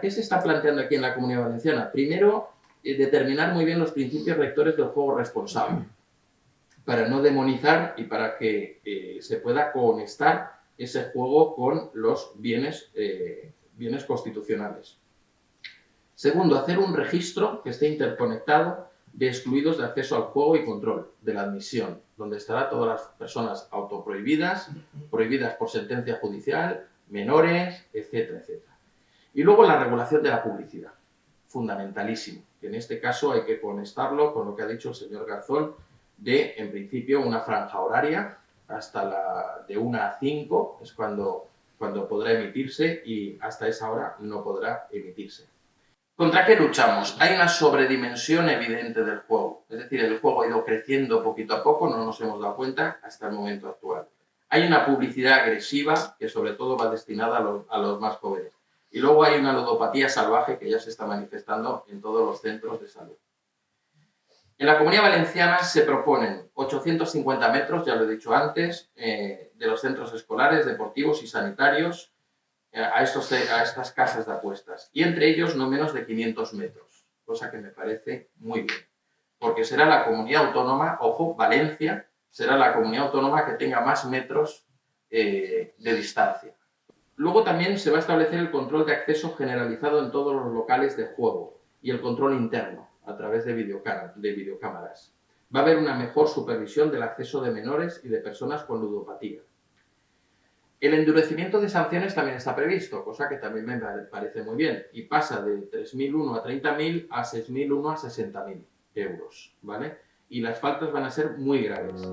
¿Qué se está planteando aquí en la Comunidad Valenciana? Primero, determinar muy bien los principios rectores del juego responsable, para no demonizar y para que se pueda conectar ese juego con los bienes constitucionales. Segundo, hacer un registro que esté interconectado de excluidos de acceso al juego y control de la admisión, donde estarán todas las personas autoprohibidas, prohibidas por sentencia judicial, menores, etcétera, etcétera. Y luego la regulación de la publicidad, fundamentalísimo, que en este caso hay que conectarlo con lo que ha dicho el señor Garzón, de, en principio, una franja horaria hasta de 1 a 5, es cuando podrá emitirse, y hasta esa hora no podrá emitirse. ¿Contra qué luchamos? Hay una sobredimensión evidente del juego, es decir, el juego ha ido creciendo poquito a poco, no nos hemos dado cuenta hasta el momento actual. Hay una publicidad agresiva que sobre todo va destinada a los más jóvenes. Y luego hay una ludopatía salvaje que ya se está manifestando en todos los centros de salud. En la Comunidad Valenciana se proponen 850 metros, ya lo he dicho antes, de los centros escolares, deportivos y sanitarios a estas casas de apuestas. Y entre ellos no menos de 500 metros, cosa que me parece muy bien. Porque será la comunidad autónoma, ojo, Valencia, será la comunidad autónoma que tenga más metros de distancia. Luego también se va a establecer el control de acceso generalizado en todos los locales de juego y el control interno a través de videocámaras. Va a haber una mejor supervisión del acceso de menores y de personas con ludopatía. El endurecimiento de sanciones también está previsto, cosa que también me parece muy bien, y pasa de 3.001 a 30.000 a 6.001 a 60.000 euros, ¿vale? Y las faltas van a ser muy graves.